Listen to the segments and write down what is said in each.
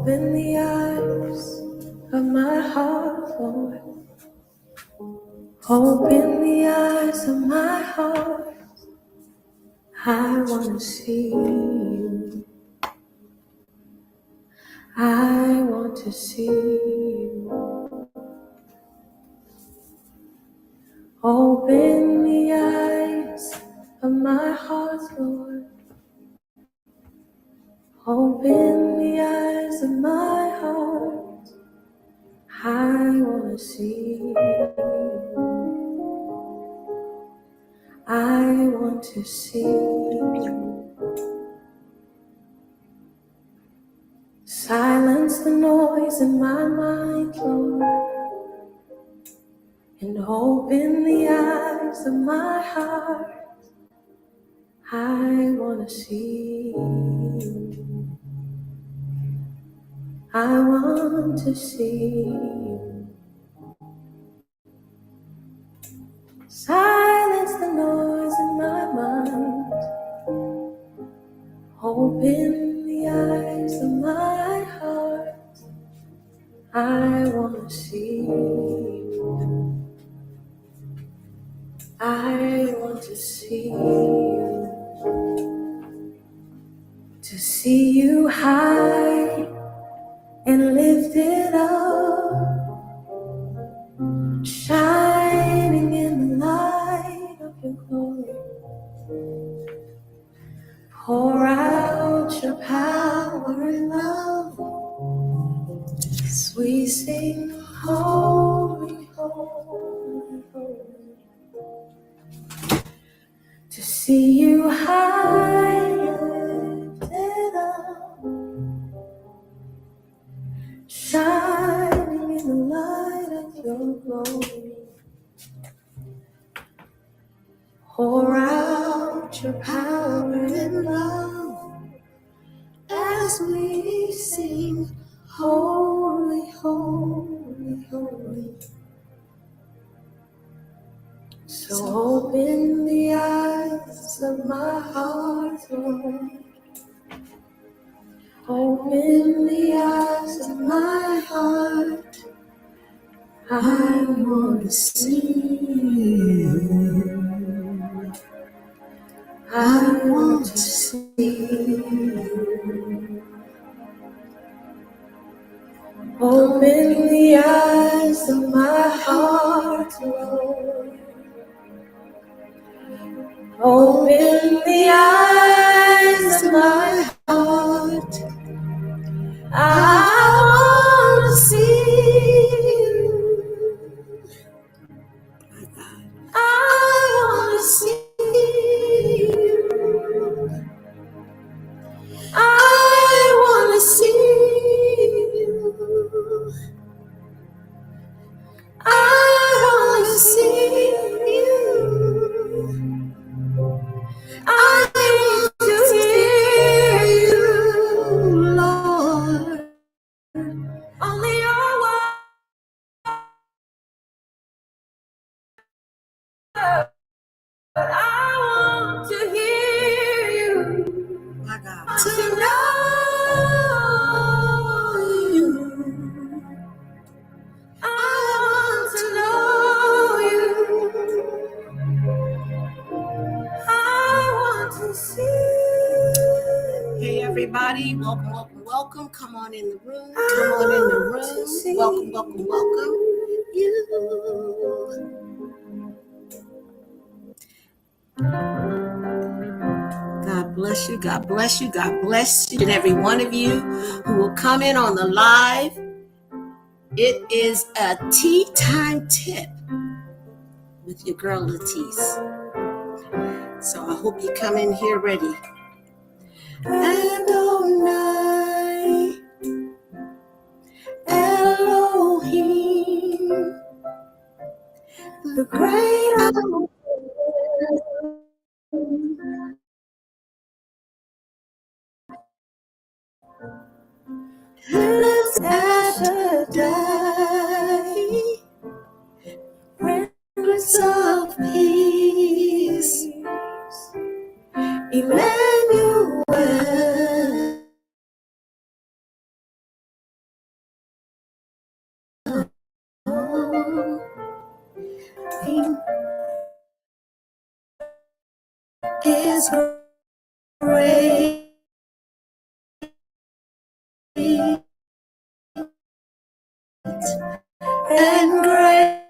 Open the eyes of my heart, Lord. Open the eyes of my heart. I want to see you. I want to see you. Open the eyes of my heart, Lord. Open the eyes of my heart. I want to see you. I want to see you. Silence the noise in my mind, Lord, and open the eyes of my heart. I want to see you. I want to see you. Silence the noise in my mind. Open the eyes of my heart. I want to see you. I want to see you. To see you high and lifted up, shining in the light of your glory. Pour out your power and love as we sing, holy, holy, holy. To see you high and lifted up, shining in the light of your glory. Pour out your power and love as we sing, holy, holy, holy. So open the eyes of my heart, Lord. Open the eyes of my heart. I want to see you. I want to see you. Open the eyes of my heart, Lord. Open the eyes of my heart. I want to see you. I want to see you. I want to see you. I want to see you. I need to hear you, Lord. Only your word. I want to hear you. My God. To know you. I want to know you. I want to see you. Hey everybody, welcome, welcome, welcome. Come on in the room. Come on in the room. Welcome, welcome, welcome. You. God bless you. God bless you. God bless you and every one of you who will come in on the live. It is a tea time tip with your girl Latisse. So I hope you come in here ready. Adonai, Elohim, the great I am, Shaddai, Prince of Peace, Emmanuel. is great and greatly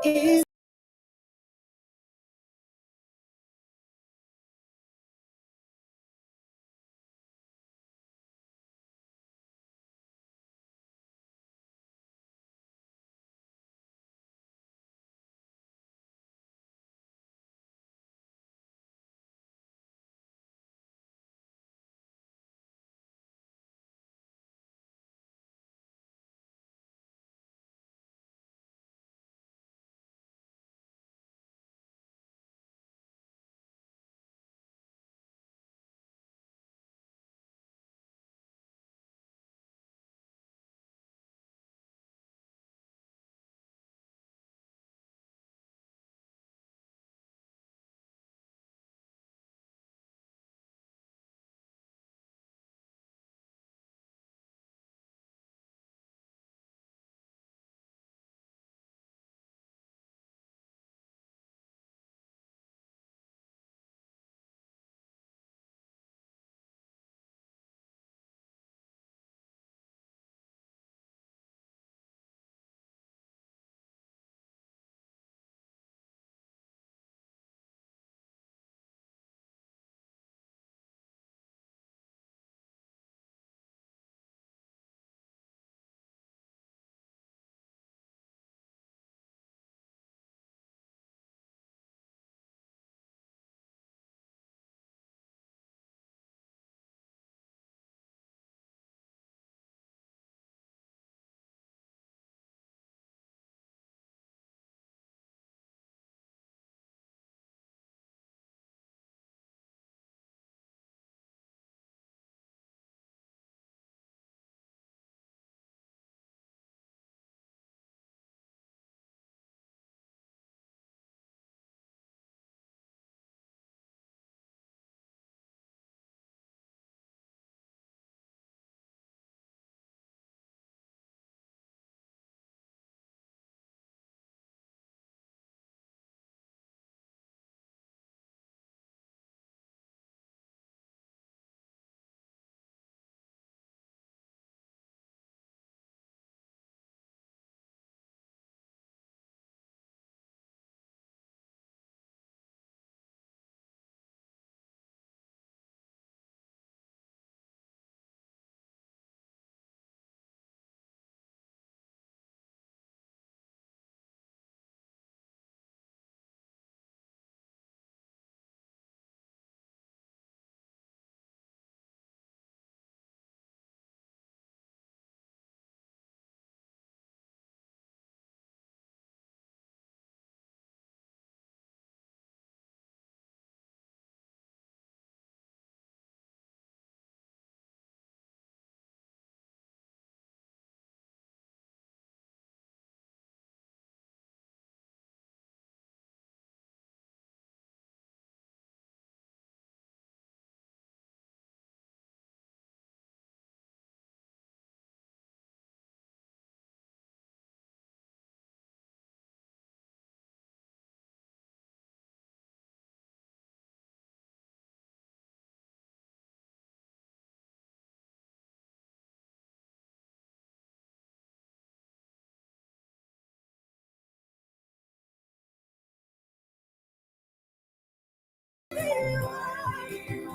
is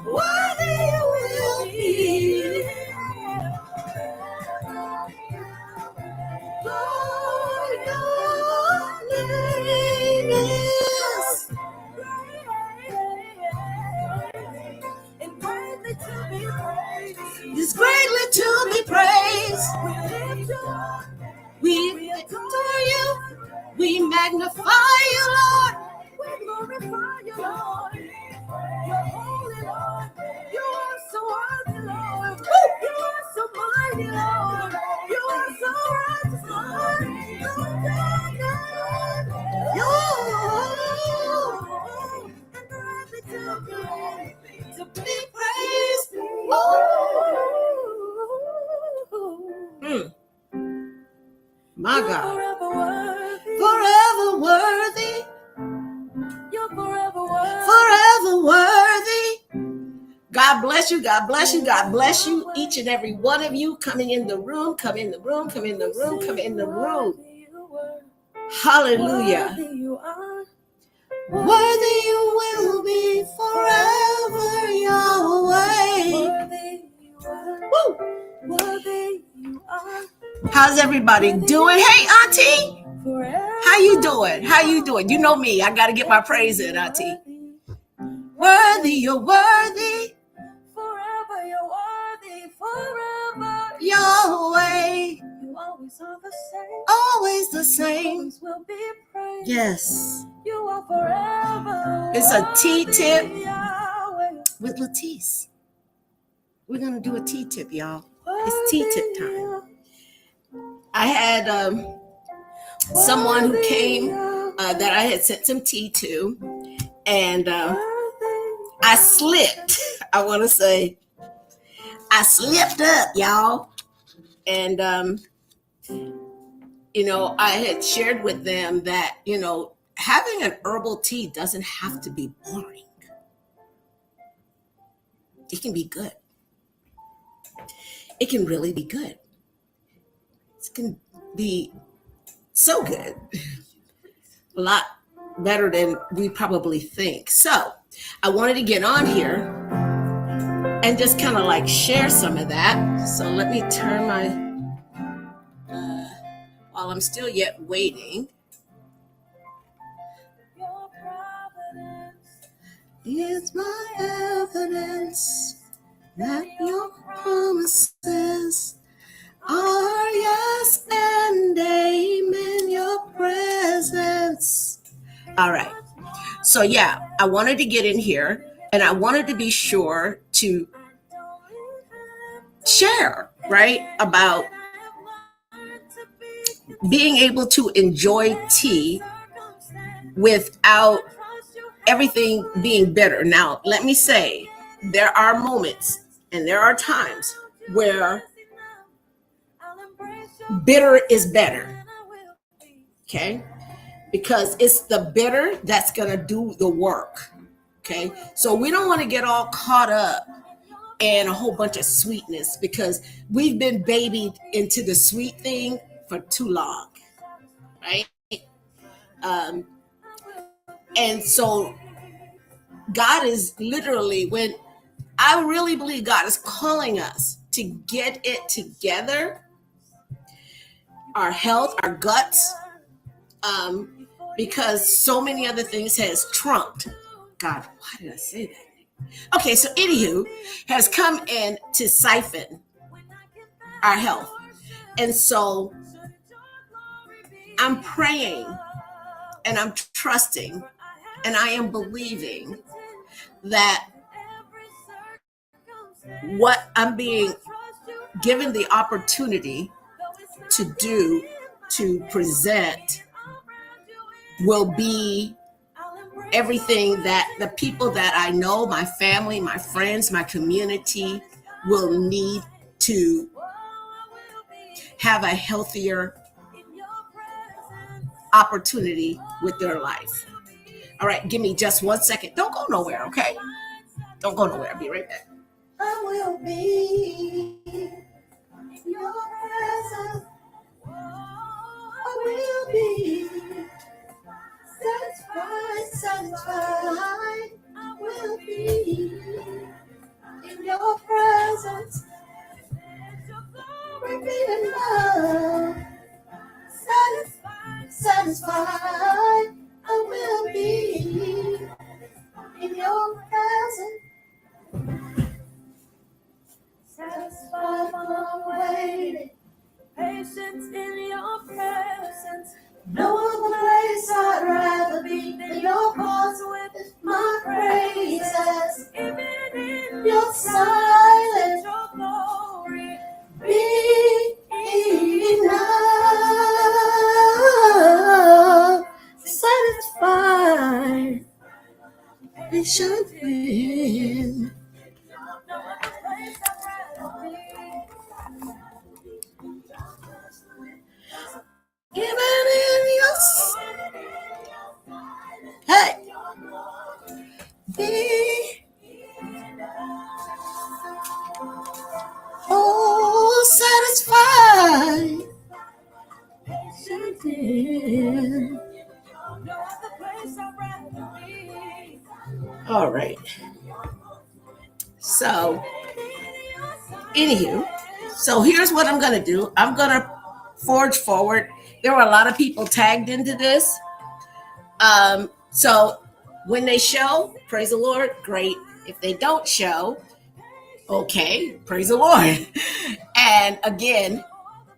worthy you will be. For your name is and greatly to be praised. Is greatly to be praised. We adore you. We magnify you, Lord. We glorify you, Lord. You're holy, Lord. You are so worthy, Lord. You are so mighty, Lord. You are so My God. Forever worthy. You're forever worthy. Forever worthy. God bless you. God bless you. God bless you. Each and every one of you coming in the room. Come in the room. Come in the room. Come in the room. Hallelujah. Worthy you will be forever, Yahweh. Woo. Worthy you are. How's everybody doing? Hey, Auntie. How you doing? How you doing? You know me. I got to get my praise in, Auntie. Worthy, you're worthy. Forever, you're worthy. Forever, Yahweh. you always are the same. Always the same. Always will be praised. Yes. You are forever. It's a tea tip Yahweh. with Latisse. We're going to do a tea tip, y'all. It's tea tip time. I had someone who came that I had sent some tea to, and I slipped. I want to say I slipped up, y'all. And, I had shared with them that, having an herbal tea doesn't have to be boring. It can be good. It can really be good. It can be so good. A lot better than we probably think. So I wanted to get on here and just kind of like share some of that. So let me turn my, while I'm still yet waiting. Your providence It's my evidence that your promises are yes and amen, your presence. All right. So yeah, I wanted to get in here and I wanted to be sure to share, right, about being able to enjoy tea without everything being bitter. Now, let me say, there are moments and there are times where bitter is better, okay? Because it's the bitter that's going to do the work, okay? So we don't want to get all caught up in a whole bunch of sweetness because we've been babied into the sweet thing for too long, right? And so God is literally, when I really believe God is calling us to get it together, our health, our guts, because so many other things has trumped. God, why did I say that? Okay, so anywho, has come in to siphon our health. And so I'm praying and I'm trusting and I am believing that what I'm being given the opportunity to do, to present, will be everything that the people that I know, my family, my friends, my community will need to have a healthier opportunity with their life. All right, give me just 1 second. Don't go nowhere, okay? Don't go nowhere. I'll be right back. I will be in your presence. I will be satisfied. I will be in your presence. Repeating love. Satisfied. I will be in your presence. Satisfied while I'm waiting. patience in your presence. No other place I'd rather be than your cause with my praises. Even in Your silence, your glory, be enough. Satisfied, patient with. no other place I'd rather be. All right. So, anywho, so here's what I'm gonna do. I'm gonna forge forward. There were a lot of people tagged into this. So when they show, praise the Lord, great. If they don't show, okay, praise the Lord. And again,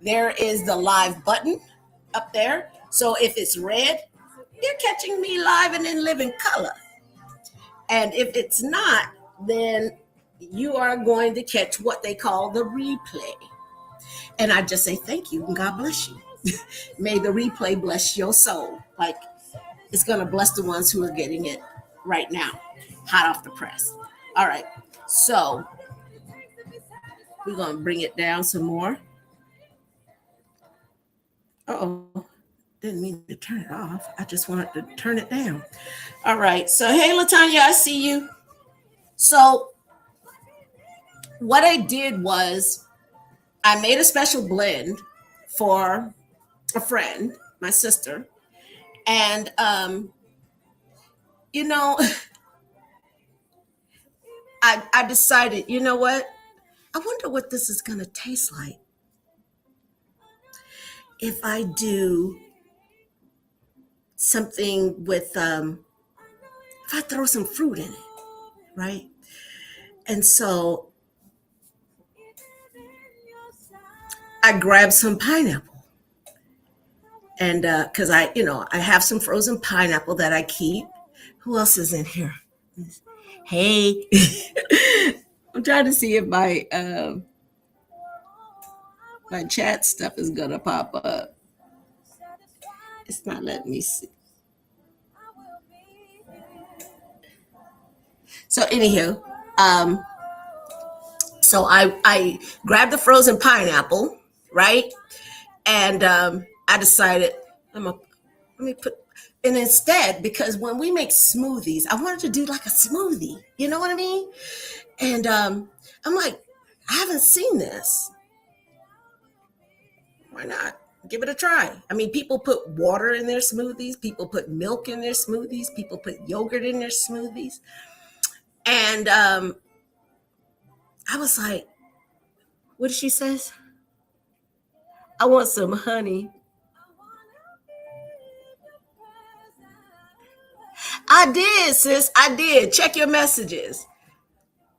there is the live button up there. So if it's red, you're catching me live and in living color. And if it's not, then you are going to catch what they call the replay. And I just say thank you and God bless you. May the replay bless your soul. Like it's going to bless the ones who are getting it right now, hot off the press. All right. So we're going to bring it down some more. Uh-oh. Didn't mean to turn it off. I just wanted to turn it down. All right. So, hey, Latanya, I see you. So what I did was I made a special blend for a friend, my sister. And, you know, I decided, you know what? I wonder what this is going to taste like if I do something with, if I throw some fruit in it, right? And so I grabbed some pineapple. And because I have some frozen pineapple that I keep. Who else is in here? Hey, I'm trying to see if my chat stuff is gonna pop up. It's not letting me see. So anywho, so I grabbed the frozen pineapple, right? And I decided let me put, and instead, because when we make smoothies, I wanted to do like a smoothie. You know what I mean? And I'm like, I haven't seen this. Why not? Give it a try. I mean, people put water in their smoothies, people put milk in their smoothies, people put yogurt in their smoothies. And I was like, what did she say? I want some honey. I did, sis. I did. Check your messages.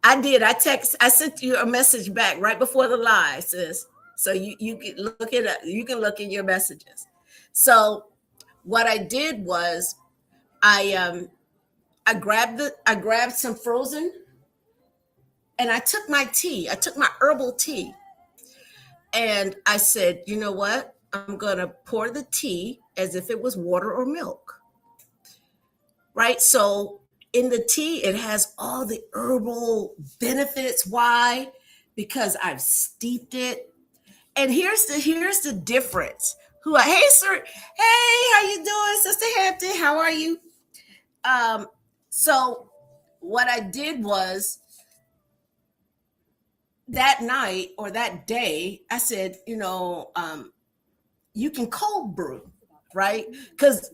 I did. I sent you a message back right before the live, sis. So you can look it up. You can look in your messages. So what I did was I grabbed some frozen and I took my tea. I took my herbal tea and I said, you know what? I'm gonna pour the tea as if it was water or milk. Right? So in the tea, it has all the herbal benefits. Why? Because I've steeped it. And here's the difference. Hey sir, hey, how you doing, Sister Hampton? How are you? So what I did was that night or that day, I said, you can cold brew, right? Because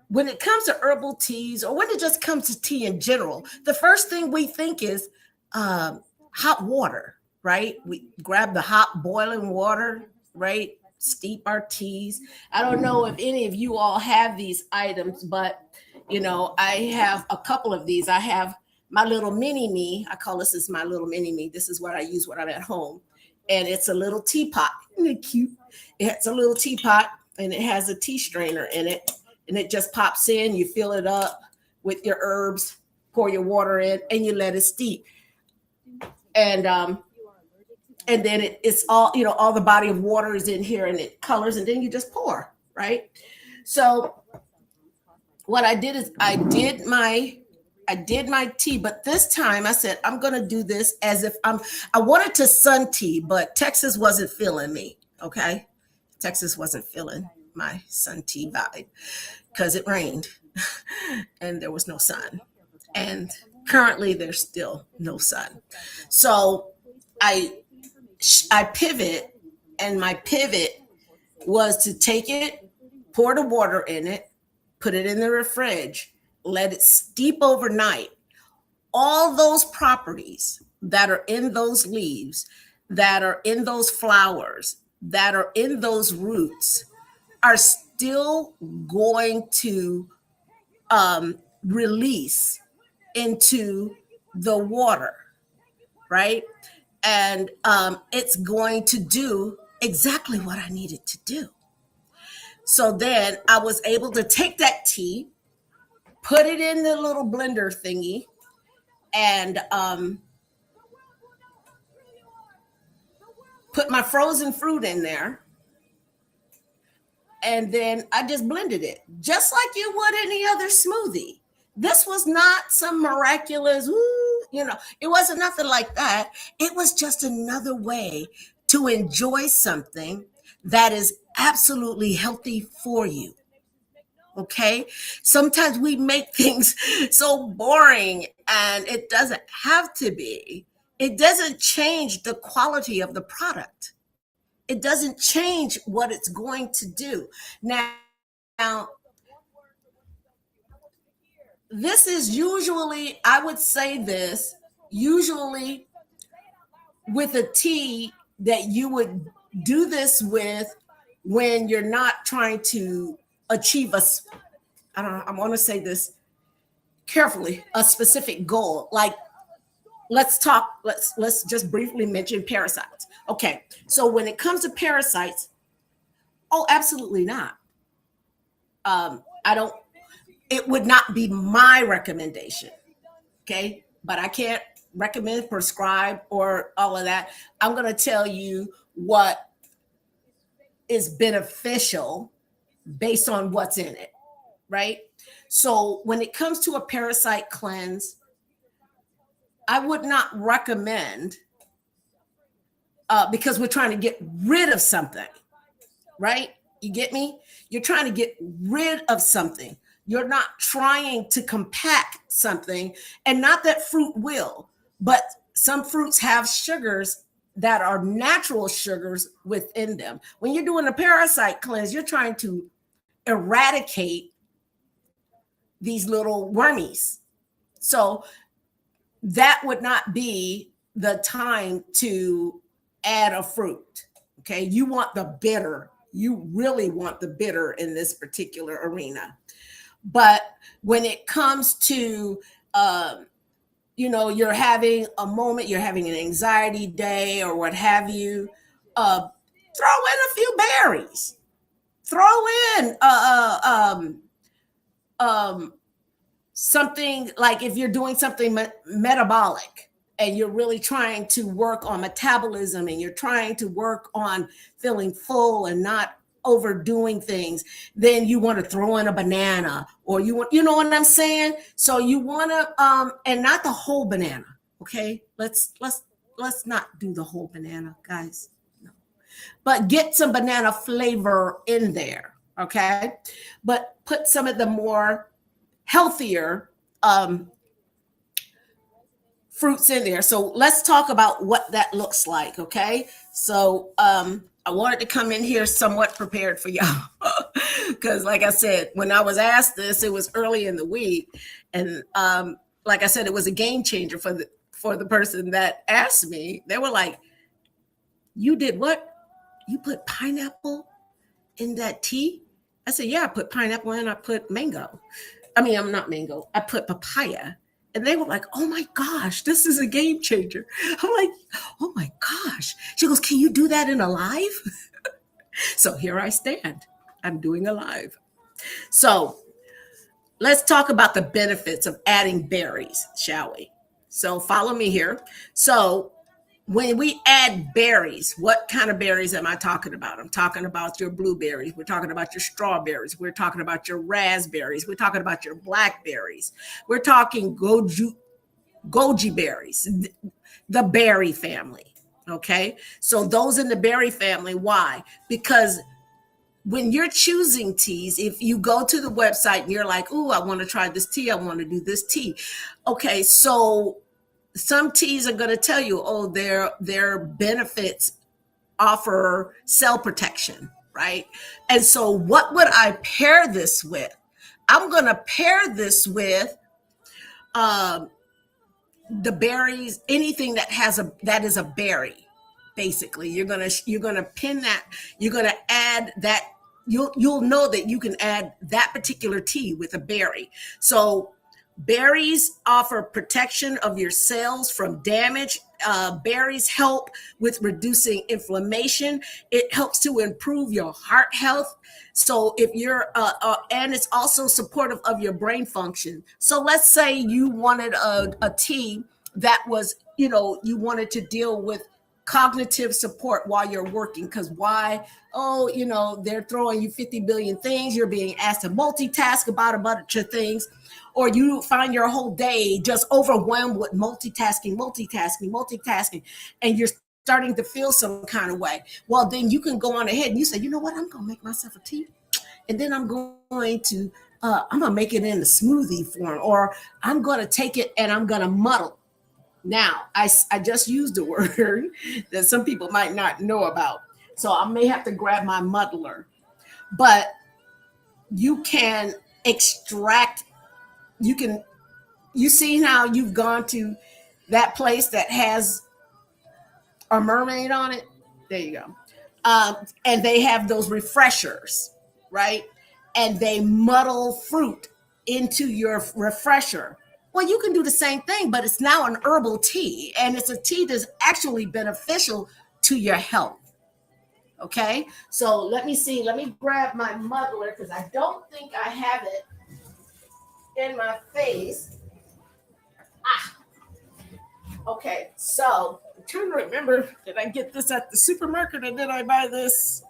when it comes to herbal teas or when it just comes to tea in general, the first thing we think is hot water, right? We grab the hot boiling water, right? Steep our teas. I don't know if any of you all have these items, but I have a couple of these. I have my little mini me. I call this is my little mini me. This is what I use when I'm at home. And it's a little teapot. Isn't it cute? It's a little teapot and it has a tea strainer in it. And it just pops in, you fill it up with your herbs, pour your water in, and you let it steep. And then it's all, all the body of water is in here and it colors, and then you just pour, right? So what I did is I did my tea, but this time I said, I'm going to do this as if I wanted to sun tea, but Texas wasn't feeling me. Okay. Texas wasn't feeling my sun tea vibe because it rained and there was no sun. And currently there's still no sun. So I pivot, and my pivot was to take it, pour the water in it, put it in the fridge, let it steep overnight, all those properties that are in those leaves, that are in those flowers, that are in those roots are still going to release into the water, right? And it's going to do exactly what I needed to do. So then I was able to take that tea, put it in the little blender thingy, and put my frozen fruit in there. And then I just blended it just like you would any other smoothie. This was not some miraculous, it wasn't nothing like that. It was just another way to enjoy something that is absolutely healthy for you. Okay. Sometimes we make things so boring, and it doesn't have to be. It doesn't change the quality of the product. It doesn't change what it's going to do. Now, this is usually, I would say this, usually with a tea that you would do this with when you're not trying to achieve I don't know, I want to say this carefully, a specific goal. Like, let's just briefly mention parasites. Okay, so when it comes to parasites, oh, absolutely not. I don't, it would not be my recommendation. Okay, but I can't recommend, prescribe, or all of that. I'm going to tell you what is beneficial based on what's in it, right? So when it comes to a parasite cleanse, I would not recommend, because we're trying to get rid of something, right? You get me? You're trying to get rid of something. You're not trying to compact something, and not that fruit will, but some fruits have sugars that are natural sugars within them. When you're doing a parasite cleanse, you're trying to eradicate these little wormies. So that would not be the time to add a fruit. Okay. You want the bitter. You really want the bitter in this particular arena. But when it comes to, you're having a moment, you're having an anxiety day or what have you, throw in a few berries. Throw in something like, if you're doing something metabolic and you're really trying to work on metabolism and you're trying to work on feeling full and not overdoing things, then you want to throw in a banana, or you know what I'm saying? So you want to, and not the whole banana. Okay. Let's not do the whole banana, guys. No. But get some banana flavor in there. Okay. But put some of the more healthier fruits in there. So let's talk about what that looks like. Okay. So I wanted to come in here somewhat prepared for y'all, because like I said, when I was asked this, it was early in the week, and like I said, it was a game changer for the person that asked me. They were like, "You did what? You put pineapple in that tea?" I said, "Yeah, I put pineapple in. I put mango. I'm not mango. I put papaya." And they were like, "Oh my gosh, this is a game changer." I'm like, "Oh my gosh." She goes, "Can you do that in a live?" So here I stand. I'm doing a live. So let's talk about the benefits of adding berries, shall we? So follow me here. So when we add berries, what kind of berries am I talking about? I'm talking about your blueberries. We're talking about your strawberries. We're talking about your raspberries. We're talking about your blackberries. We're talking goji berries, the berry family. Okay. So those in the berry family, why? Because when you're choosing teas, if you go to the website and you're like, "Ooh, I want to try this tea. I want to do this tea." Okay. So some teas are going to tell you, oh, their benefits offer cell protection, right? And so what would I pair this with? I'm going to pair this with the berries, anything that has a that is a berry, basically. You're gonna pin that, you're gonna add that. You'll know that you can add that particular tea with a berry. So berries offer protection of your cells from damage. Berries help with reducing inflammation. It helps to improve your heart health. So if you're, and it's also supportive of your brain function. So let's say you wanted a tea that was, you wanted to deal with cognitive support while you're working. Because why? Oh, they're throwing you 50 billion things. You're being asked to multitask about a bunch of things, or you find your whole day just overwhelmed with multitasking, and you're starting to feel some kind of way. Well, then you can go on ahead and you say, you know what, I'm going to make myself a tea, and then I'm going to make it in a smoothie form, or I'm going to take it and I'm going to muddle. Now, I just used a word that some people might not know about. So I may have to grab my muddler. But you can extract, you can, you see how you've gone to that place that has a mermaid on it? There you go. And they have those refreshers, right? And they muddle fruit into your refresher. Well, you can do the same thing, but it's now an herbal tea, and it's a tea that's actually beneficial to your health. Okay, so let me see. Let me grab my muddler because I don't think I have it in my face. Ah, okay, so I'm trying to remember, did I get this at the supermarket or did I buy this?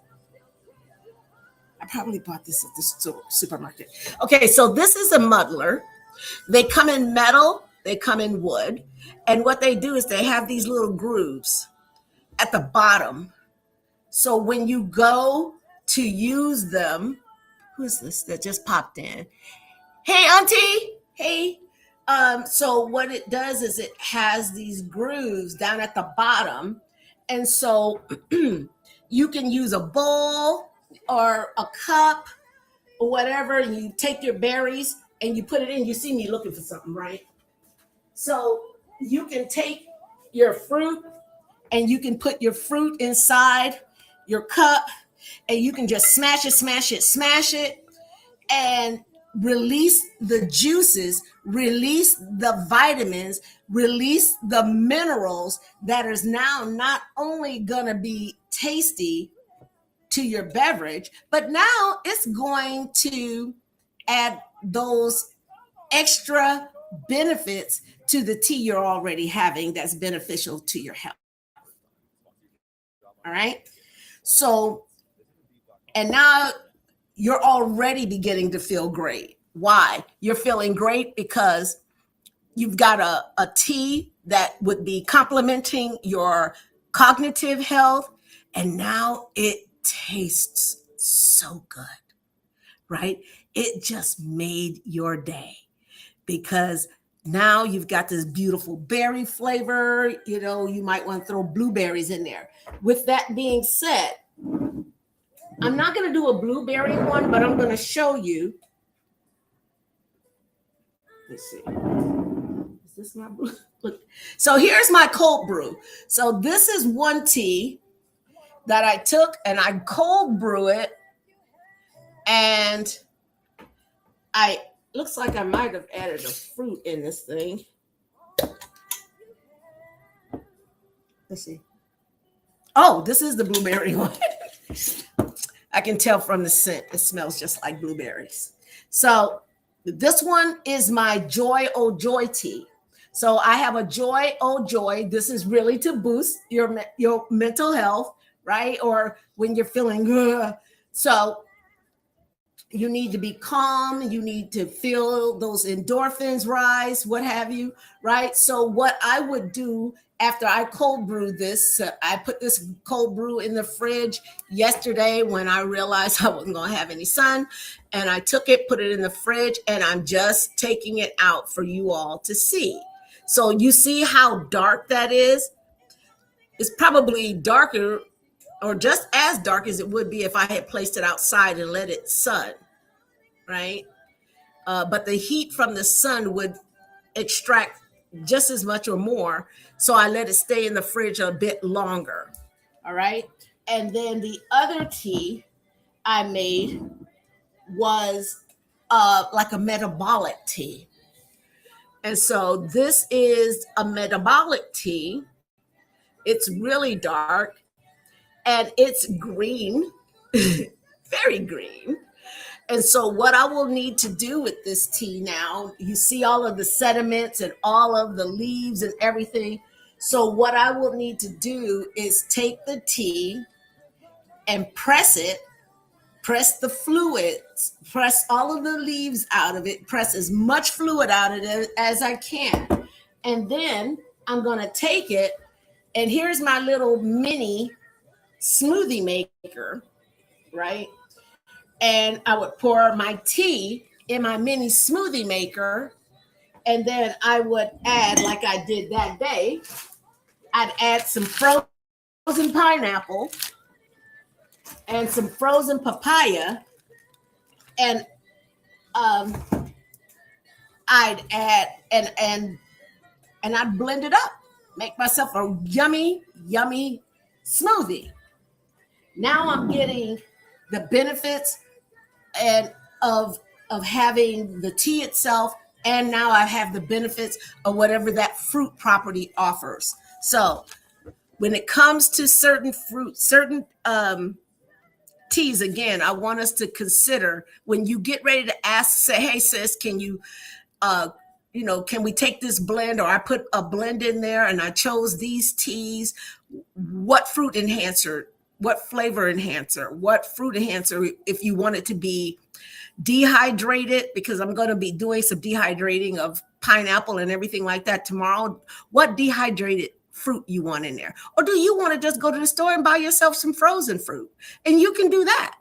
I probably bought this at the supermarket. Okay, so this is a muddler. They come in metal, they come in wood, and what they do is they have these little grooves at the bottom. So when you go to use them, who's this that just popped in? Hey, Auntie. Hey. So what it does is it has these grooves down at the bottom. And so you can use a bowl or a cup or whatever. You take your berries and you put it in. You see me looking for something, right? So you can take your fruit and you can put your fruit inside your cup and you can just smash it, and release the juices, release the vitamins, release the minerals that is now not only going to be tasty to your beverage, but now it's going to add those extra benefits to the tea you're already having that's beneficial to your health. All right. So, and now you're already beginning to feel great. Why? You're feeling great because you've got a tea that would be complementing your cognitive health. And now it tastes so good, right? It just made your day because now you've got this beautiful berry flavor. You might want to throw blueberries in there. With that being said, I'm not going to do a blueberry one, but I'm going to show you. Let's see. Is this my blue? Look. So here's my cold brew. So this is one tea that I took and I cold brew it. And looks like I might have added a fruit in this thing. Let's see. Oh, this is the blueberry one. I can tell from the scent. It smells just like blueberries. So this one is my Joy Oh Joy tea. So I have a Joy Oh Joy. This is really to boost your mental health, right? Or when you're feeling good. So you need to be calm. You need to feel those endorphins rise, what have you, right? So what I would do after I cold brew this, I put this cold brew in the fridge yesterday when I realized I wasn't going to have any sun. And I took it, put it in the fridge, and I'm just taking it out for you all to see. So you see how dark that is? It's probably darker or just as dark as it would be if I had placed it outside and let it sun, right? But the heat from the sun would extract just as much or more. So I let it stay in the fridge a bit longer. All right. And then the other tea I made was like a metabolic tea. And so this is a metabolic tea. It's really dark and it's green, very green. And so, what I will need to do with this tea now, you see all of the sediments and all of the leaves and everything. So, what I will need to do is take the tea and press it, press the fluids, press all of the leaves out of it, press as much fluid out of it as I can. And then I'm going to take it, and here's my little mini smoothie maker, right? And I would pour my tea in my mini smoothie maker, and then I would add, like I did that day, I'd add some frozen pineapple and some frozen papaya, and um, I'd add and I'd blend it up, make myself a yummy, yummy smoothie. Now I'm getting the benefits and of having the tea itself, and now I have the benefits of whatever that fruit property offers. So when it comes to certain fruits, certain teas, again, I want us to consider when you get ready to ask, say, hey sis, can you uh can we take this blend, or I put a blend in there and I chose these teas, what fruit enhancer, what flavor enhancer, what fruit enhancer, if you want it to be dehydrated, because I'm going to be doing some dehydrating of pineapple and everything like that tomorrow. What dehydrated fruit you want in there? Or do you want to just go to the store and buy yourself some frozen fruit? And you can do that,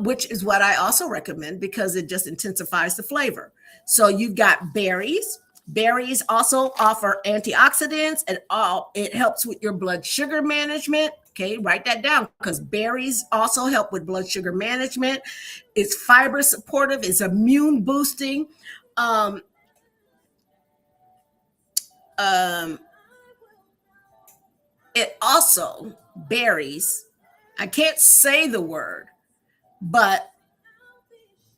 which is what I also recommend because it just intensifies the flavor. So you've got berries. Berries also offer antioxidants, and it helps with your blood sugar management. Okay, write that down, because berries also help with blood sugar management. It's fiber supportive, it's immune boosting. Um, um, it also, berries, I can't say the word, but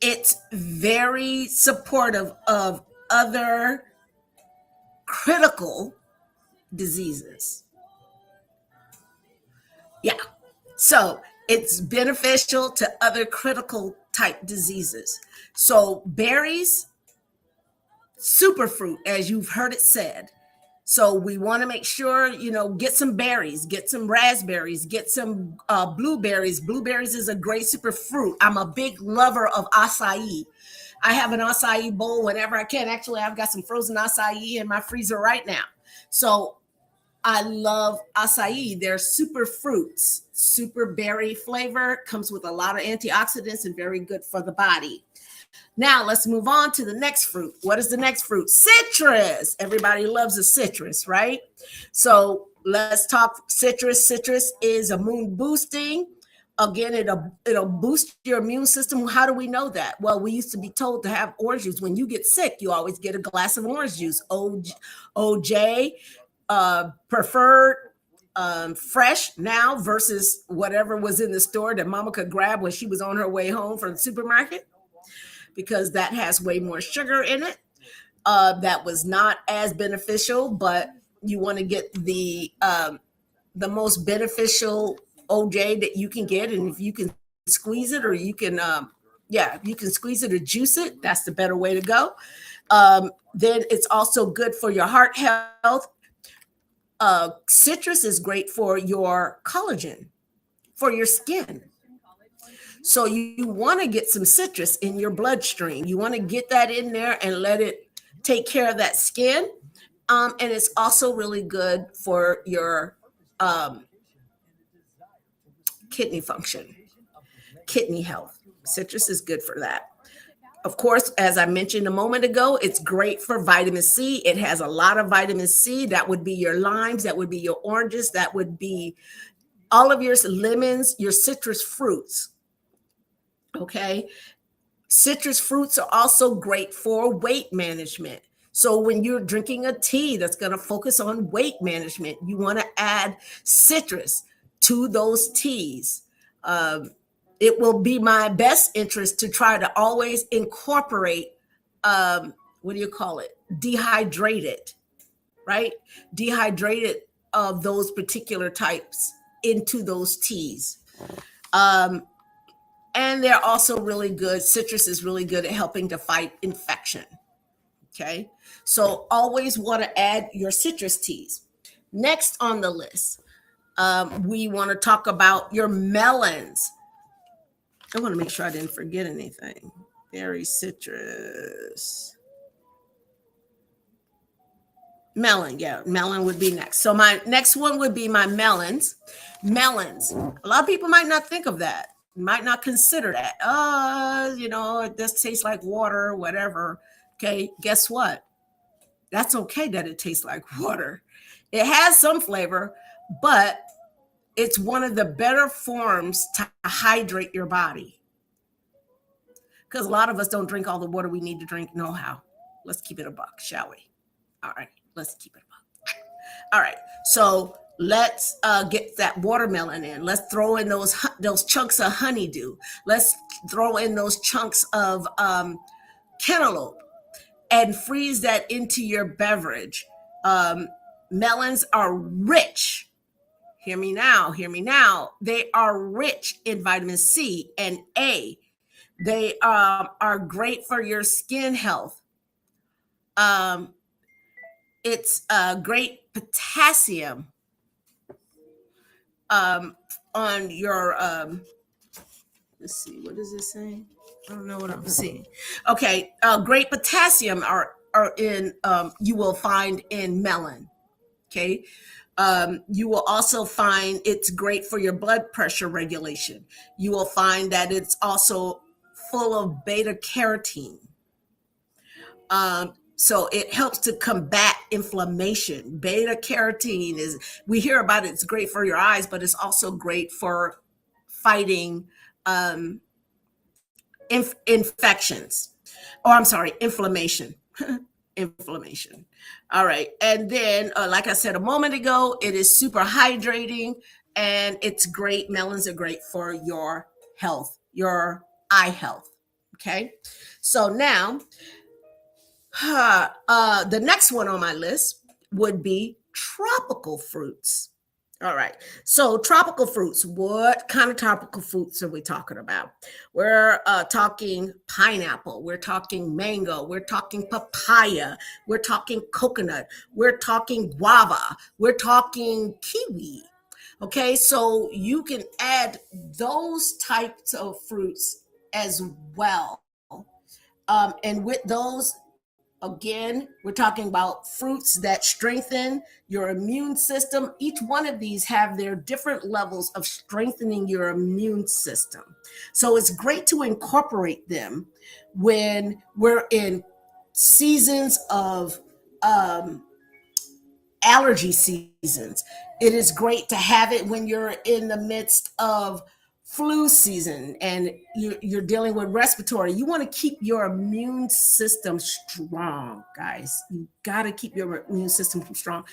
it's very supportive of other critical diseases. Yeah. So it's beneficial to other critical type diseases. So berries, superfruit, as you've heard it said. So we want to make sure, get some berries, get some raspberries, get some blueberries. Blueberries is a great super fruit. I'm a big lover of acai. I have an acai bowl whenever I can. Actually, I've got some frozen acai in my freezer right now. So I love acai. They're super fruits, super berry flavor, comes with a lot of antioxidants and very good for the body. Now let's move on to the next fruit. What is the next fruit? Citrus. Everybody loves a citrus, right? So let's talk citrus. Citrus is immune boosting. Again, it'll boost your immune system. How do we know that? Well, we used to be told to have orange juice. When you get sick, you always get a glass of orange juice. OJ, preferred fresh now versus whatever was in the store that mama could grab when she was on her way home from the supermarket, because that has way more sugar in it. That was not as beneficial, but you want to get the most beneficial OJ that you can get, and if you can squeeze it, or you can you can squeeze it or juice it, that's the better way to go. Then it's also good for your heart health. Citrus is great for your collagen, for your skin. So you want to get some citrus in your bloodstream. You want to get that in there and let it take care of that skin. And it's also really good for your kidney function, kidney health. Citrus is good for that. Of course, as I mentioned a moment ago, it's great for vitamin C. It has a lot of vitamin C. That would be your limes, that would be your oranges, that would be all of your lemons, your citrus fruits. Okay. Citrus fruits are also great for weight management. So when you're drinking a tea that's going to focus on weight management, you want to add citrus to those teas. Um, it will be my best interest to try to always incorporate, what do you call it? Dehydrated, right? Dehydrated of those particular types into those teas. Um, and they're also really good. Citrus is really good at helping to fight infection. Okay. So always want to add your citrus teas. Next on the list, we want to talk about your melons. I want to make sure I didn't forget anything. Berry citrus. Melon, yeah, melon would be next. So my next one would be my melons. Melons. A lot of people might not think of that, might not consider that. It just tastes like water, whatever. Okay, guess what? That's okay that it tastes like water. It has some flavor, but it's one of the better forms to hydrate your body. Because a lot of us don't drink all the water we need to drink. No how. Let's keep it a buck, shall we? All right, let's keep it a buck. All right, so let's get that watermelon in. Let's throw in those chunks of honeydew. Let's throw in those chunks of cantaloupe and freeze that into your beverage. Melons are rich. Hear me now. They are rich in vitamin C and A. They are great for your skin health. It's great potassium on your, let's see, what is this saying? I don't know what I'm seeing. Okay, great potassium are in, you will find in melon. Okay. You will also find it's great for your blood pressure regulation. You will find that it's also full of beta carotene. So it helps to combat inflammation. Beta carotene we hear about it's great for your eyes, but it's also great for fighting infections. Inflammation. Inflammation. All right. And then, like I said a moment ago, it is super hydrating and it's great. Melons are great for your health, your eye health. Okay. So now, the next one on my list would be tropical fruits. All right. So tropical fruits, what kind of tropical fruits are we talking about? We're talking pineapple. We're talking mango. We're talking papaya. We're talking coconut. We're talking guava. We're talking kiwi. Okay. So you can add those types of fruits as well. And with those, again, we're talking about fruits that strengthen your immune system. Each one of these have their different levels of strengthening your immune system. So it's great to incorporate them when we're in seasons of allergy seasons. It is great to have it when you're in the midst of flu season and you're dealing with respiratory. You want to keep your immune system strong, guys. You got to keep your immune system strong.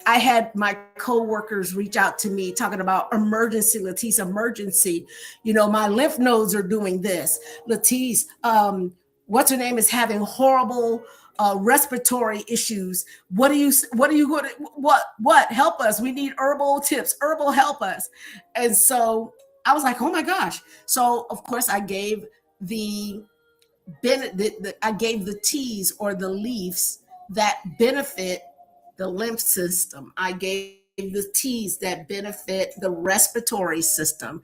I had my coworkers reach out to me talking about emergency, Latisse, emergency. My lymph nodes are doing this. Latisse, what's her name is having horrible respiratory issues. What help us? We need herbal tips. Herbal help us. And so I was like, oh my gosh. So of course I gave I gave the teas or the leaves that benefit the lymph system. I gave the teas that benefit the respiratory system.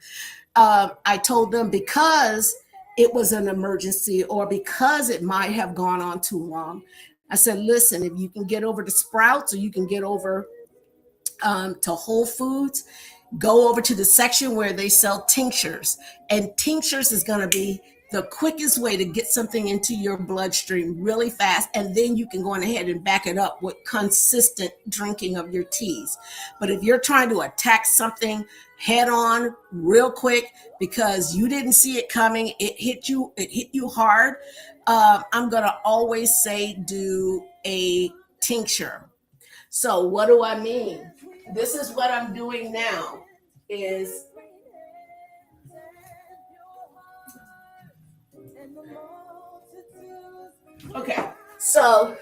I told them because it was an emergency or because it might have gone on too long. I said, listen, if you can get over to Sprouts or you can get over to Whole Foods, go over to the section where they sell tinctures. And tinctures is going to be the quickest way to get something into your bloodstream really fast. And then you can go on ahead and back it up with consistent drinking of your teas. But if you're trying to attack something head on real quick because you didn't see it coming, it hit you hard, I'm going to always say do a tincture. So what do I mean? This is what I'm doing now is okay. So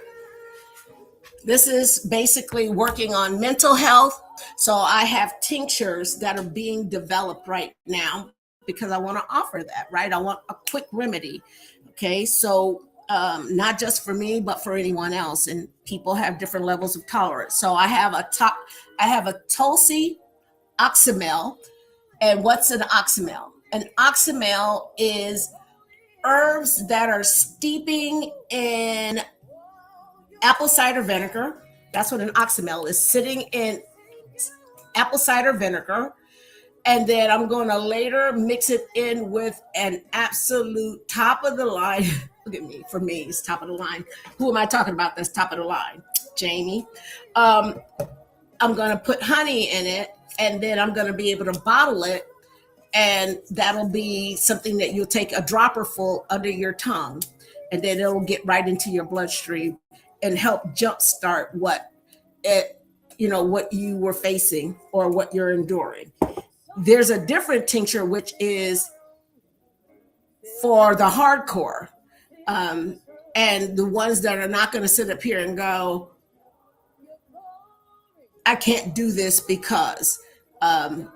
this is basically working on mental health. So I have tinctures that are being developed right now because I want to offer that, right? I want a quick remedy. Okay. So not just for me, but for anyone else. And people have different levels of tolerance. So I have a Tulsi oxymel. And what's an oxymel? An oxymel is herbs that are steeping in apple cider vinegar. That's what an oxymel is, sitting in apple cider vinegar. And then I'm going to later mix it in with an absolute top of the line. Look at me. For me, it's top of the line. Who am I talking about that's top of the line? Jamie. Um, I'm going to put honey in it, and then I'm going to be able to bottle it. And that'll be something that you'll take a dropper full under your tongue, and then it'll get right into your bloodstream and help jumpstart it, what you were facing or what you're enduring. There's a different tincture, which is for the hardcore, and the ones that are not going to sit up here and go, I can't do this because, and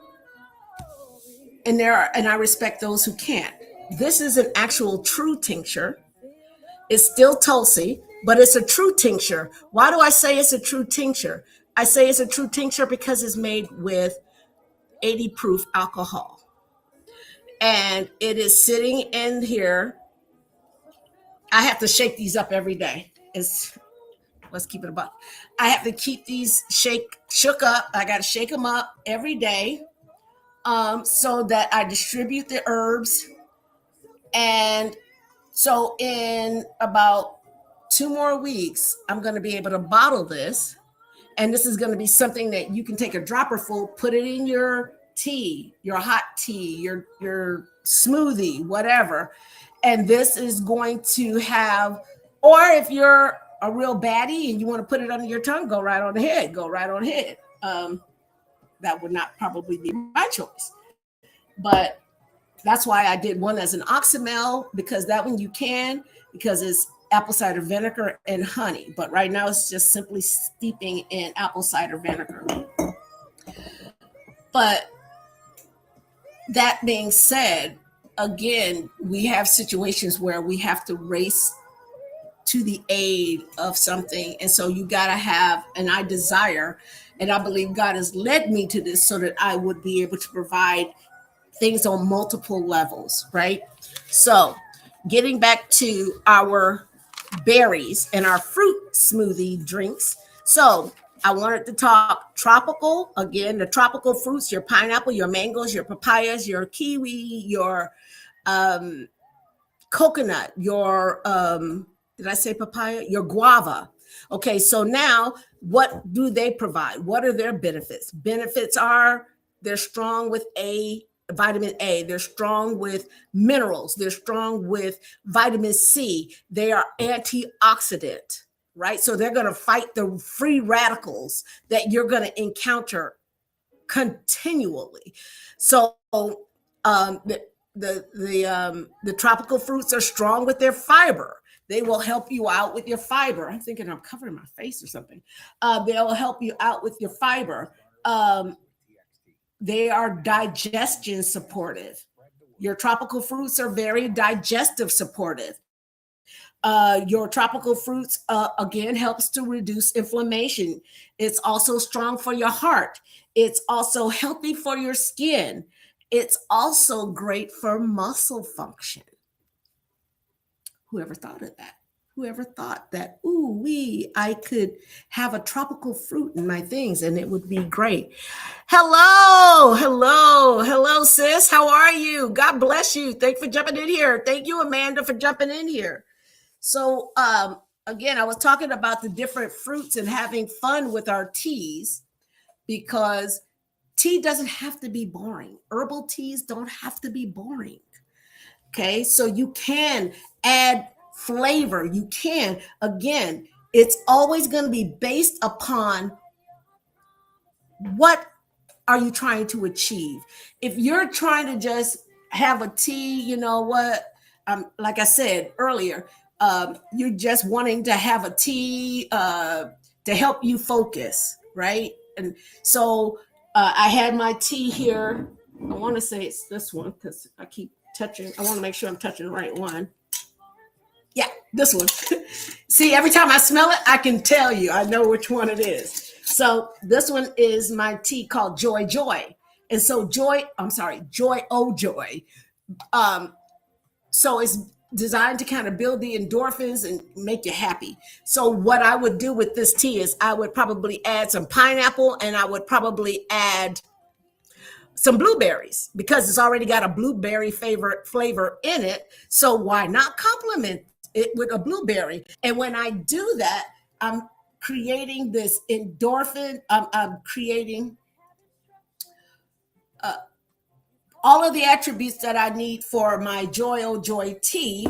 I respect those who can't. This is an actual true tincture. It's still Tulsi, but it's a true tincture. Why do I say it's a true tincture? I say it's a true tincture because it's made with 80 proof alcohol. And it is sitting in here. I have to shake these up every day. Let's keep it a buck. I have to keep these shook up. I got to shake them up every day, so that I distribute the herbs. And so in about 2 more weeks, I'm going to be able to bottle this. And this is going to be something that you can take a dropper full, put it in your tea, your hot tea, your smoothie, whatever. And this is going to have, or if you're a real baddie and you want to put it under your tongue, go right on ahead. Go right on ahead. That would not probably be my choice. But that's why I did one as an oxymel, because that one you can, because it's apple cider vinegar and honey. But right now it's just simply steeping in apple cider vinegar. But that being said, again, we have situations where we have to race to the aid of something. And so you got to have, and I desire, and I believe God has led me to this so that I would be able to provide things on multiple levels, right? So getting back to our berries and our fruit smoothie drinks. So I wanted to talk tropical. Again, the tropical fruits, your pineapple, your mangoes, your papayas, your kiwi, your coconut, your, did I say papaya? Your guava. Okay, so now what do they provide? What are their benefits? Benefits are they're strong with vitamin A. They're strong with minerals. They're strong with vitamin C. They are antioxidant, right? So they're going to fight the free radicals that you're going to encounter continually. So the tropical fruits are strong with their fiber. They will help you out with your fiber. I'm thinking I'm covering my face or something. They'll help you out with your fiber. They are digestion supportive. Your tropical fruits are very digestive supportive. Your tropical fruits, again, helps to reduce inflammation. It's also strong for your heart. It's also healthy for your skin. It's also great for muscle function. Whoever thought of that? Whoever thought that, I could have a tropical fruit in my things and it would be great. Hello, sis. How are you? God bless you. Thanks for jumping in here. Thank you, Amanda, for jumping in here. So, again, I was talking about the different fruits and having fun with our teas, because tea doesn't have to be boring. Herbal teas don't have to be boring. Okay, so you can add flavor. You can. Again, it's always going to be based upon what are you trying to achieve. If you're trying to just have a tea, you know what? Like I said earlier, you're just wanting to have a tea to help you focus, right? And so I had my tea here. I want to say it's this one because I keep touching. I want to make sure I'm touching the right one. Yeah, this one. See, every time I smell it, I can tell you. I know which one it is. So this one is my tea called Joy Joy. And so Joy Oh Joy. Um, so it's designed to kind of build the endorphins and make you happy. So what I would do with this tea is I would probably add some pineapple and I would probably add some blueberries because it's already got a blueberry flavor in it. So why not complement it with a blueberry? And when I do that, I'm creating this endorphin. I'm creating all of the attributes that I need for my Joy Oh Joy tea.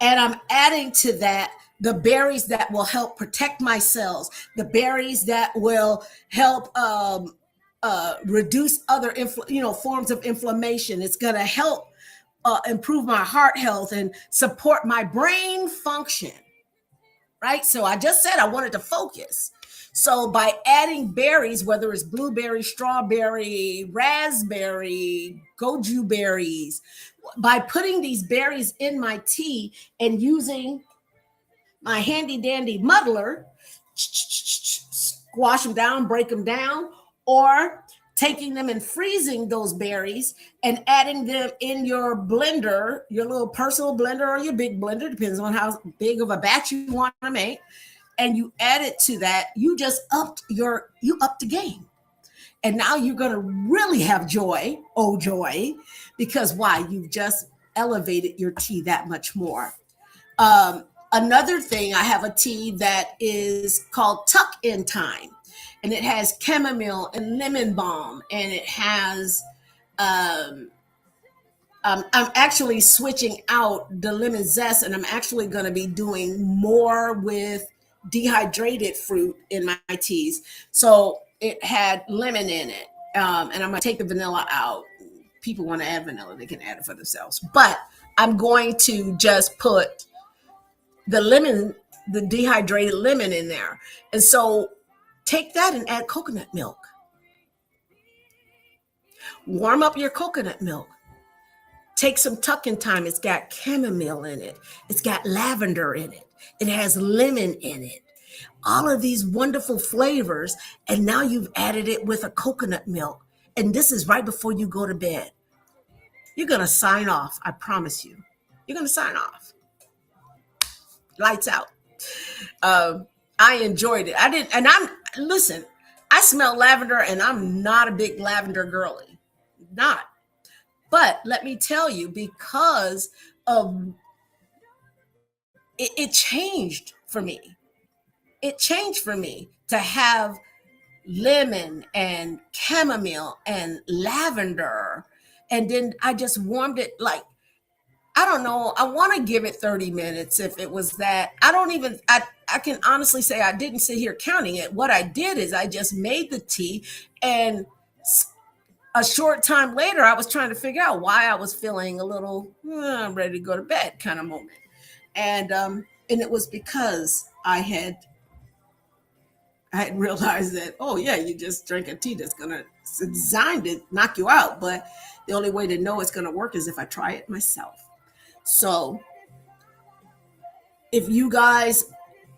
And I'm adding to that the berries that will help protect my cells, the berries that will help reduce other forms of inflammation. It's going to help improve my heart health and support my brain function, right? So I just said I wanted to focus. So by adding berries, whether it's blueberry, strawberry, raspberry, goju berries, by putting these berries in my tea and using my handy dandy muddler, squash them down, break them down, or taking them and freezing those berries and adding them in your blender, your little personal blender or your big blender, depends on how big of a batch you want to make. And you add it to that, you upped the game. And now you're going to really have joy, oh joy, because why? You've just elevated your tea that much more. Another thing, I have a tea that is called Tuck in Time, and it has chamomile and lemon balm, and it has I'm actually switching out the lemon zest, and I'm actually going to be doing more with dehydrated fruit in my teas. So it had lemon in it, and I'm going to take the vanilla out. People want to add vanilla, they can add it for themselves. But I'm going to just put the dehydrated lemon in there. And so take that and add coconut milk. Warm up your coconut milk. Take some Tuck in Time. It's got chamomile in it. It's got lavender in it. It has lemon in it. All of these wonderful flavors. And now you've added it with a coconut milk. And this is right before you go to bed. You're going to sign off. I promise you. You're going to sign off. Lights out. I enjoyed it. Listen, I smell lavender and I'm not a big lavender girly. Not. But let me tell you, because of it changed for me. It changed for me to have lemon and chamomile and lavender. And then I just warmed it like, I don't know. I want to give it 30 minutes if it was that. I can honestly say I didn't sit here counting it. What I did is I just made the tea, and a short time later, I was trying to figure out why I was feeling a little ready to go to bed kind of moment. And it was because I had realized that, oh yeah, you just drank a tea it's designed to knock you out. But the only way to know it's going to work is if I try it myself. So if you guys,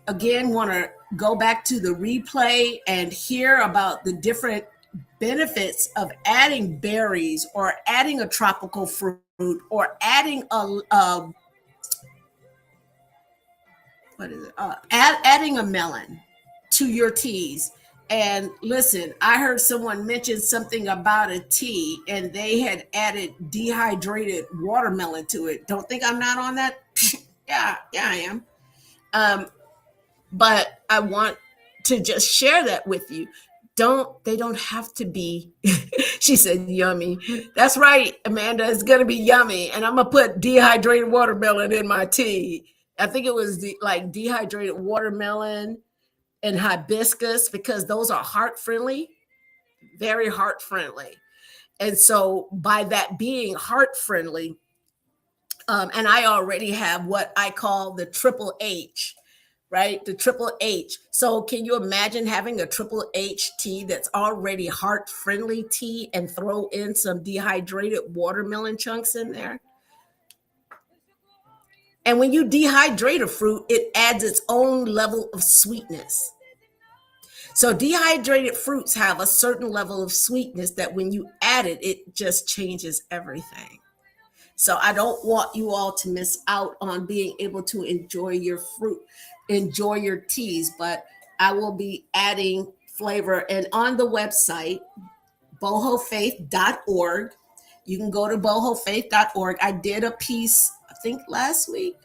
again, want to go back to the replay and hear about the different benefits of adding berries or adding a tropical fruit or adding adding a melon to your teas. And listen, I heard someone mention something about a tea and they had added dehydrated watermelon to it. Don't think I'm not on that. yeah, I am. But I want to just share that with you. They don't have to be. She said yummy. That's right, Amanda. It's gonna be yummy, and I'm gonna put dehydrated watermelon in my tea. I think it was like dehydrated watermelon and hibiscus, because those are heart friendly, very heart friendly. And so by that being heart friendly, and I already have what I call the triple H, right? The triple H. So can you imagine having a triple H tea that's already heart friendly tea and throw in some dehydrated watermelon chunks in there? And when you dehydrate a fruit, it adds its own level of sweetness. So dehydrated fruits have a certain level of sweetness that when you add it, it just changes everything. So I don't want you all to miss out on being able to enjoy your fruit, enjoy your teas, but I will be adding flavor. And on the website, bohofaith.org, you can go to bohofaith.org. I did a piece, I think last week,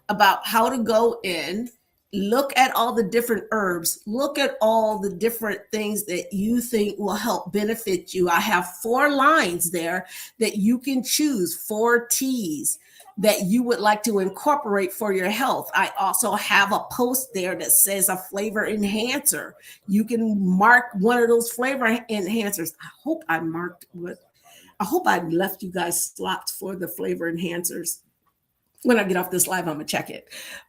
about how to go in, look at all the different herbs, look at all the different things that you think will help benefit you. I have 4 lines there that you can choose, 4 teas that you would like to incorporate for your health. I also have a post there that says a flavor enhancer. You can mark one of those flavor enhancers. I hope I marked what, I hope I left you guys slots for the flavor enhancers. When I get off this live, I'm gonna check it,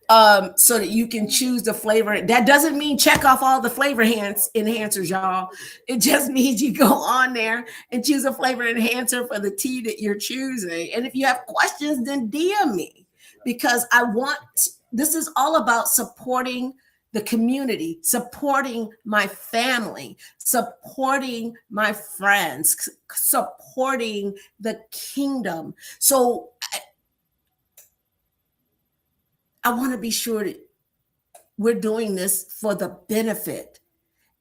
so that you can choose the flavor. That doesn't mean check off all the flavor enhancers, y'all. It just means you go on there and choose a flavor enhancer for the tea that you're choosing. And if you have questions, then DM me, because I want. This is all about supporting the community, supporting my family, supporting my friends, supporting the kingdom. So I want to be sure that we're doing this for the benefit.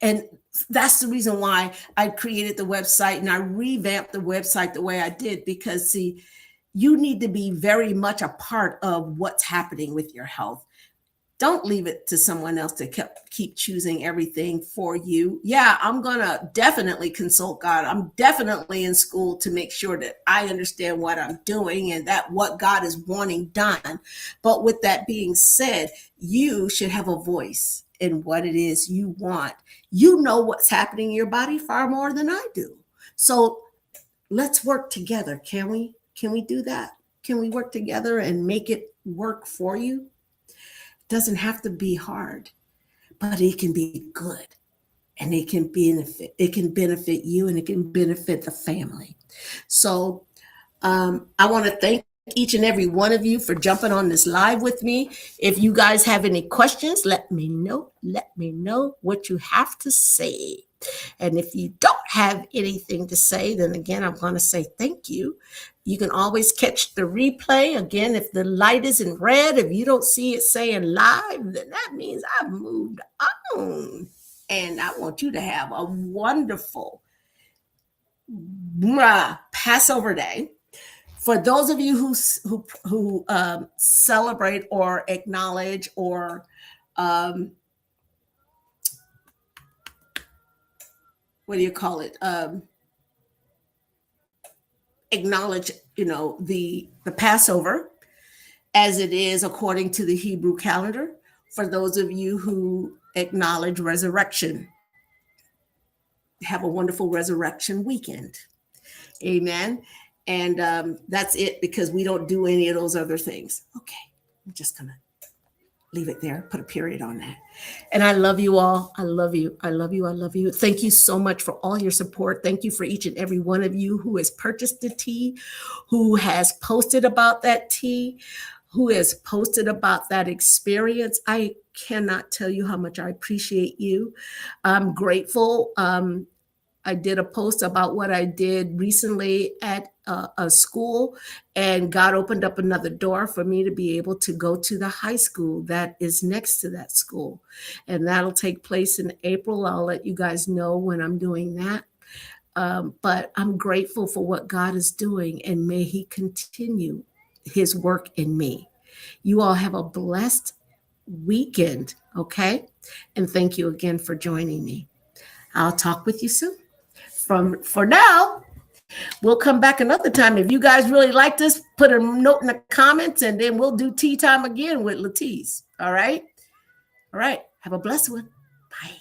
And that's the reason why I created the website and I revamped the website the way I did, because see, you need to be very much a part of what's happening with your health. Don't leave it to someone else to keep choosing everything for you. Yeah, I'm going to definitely consult God. I'm definitely in school to make sure that I understand what I'm doing and that what God is wanting done. But with that being said, you should have a voice in what it is you want. You know what's happening in your body far more than I do. So let's work together. Can we? Can we do that? Can we work together and make it work for you? Doesn't have to be hard, but it can be good, and it can benefit you, and it can benefit the family. So I want to thank each and every one of you for jumping on this live with me. If you guys have any questions, let me know. Let me know what you have to say. And if you don't have anything to say, then again, I'm going to say thank you. You can always catch the replay. Again, if the light is in red, if you don't see it saying live, then that means I've moved on. And I want you to have a wonderful Passover day. For those of you who celebrate or acknowledge or what do you call it? Acknowledge, the Passover as it is according to the Hebrew calendar. For those of you who acknowledge resurrection, have a wonderful resurrection weekend. Amen. And that's it, because we don't do any of those other things. Okay, I'm just gonna leave it there, put a period on that. And I love you all. I love you. I love you. I love you. Thank you so much for all your support. Thank you for each and every one of you who has purchased the tea, who has posted about that tea, who has posted about that experience. I cannot tell you how much I appreciate you. I'm grateful. I did a post about what I did recently at a school, and God opened up another door for me to be able to go to the high school that is next to that school. And that'll take place in April. I'll let you guys know when I'm doing that. But I'm grateful for what God is doing, and may He continue His work in me. You all have a blessed weekend, okay? And thank you again for joining me. I'll talk with you soon. For now, we'll come back another time. If you guys really like this put a note in the comments, and then we'll do tea time again with Latice. All right. All right. Have a blessed one. Bye.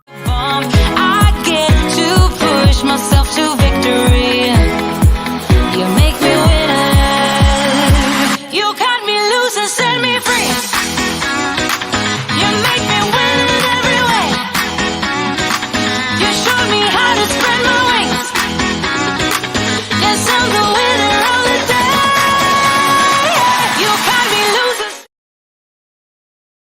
I get to push myself.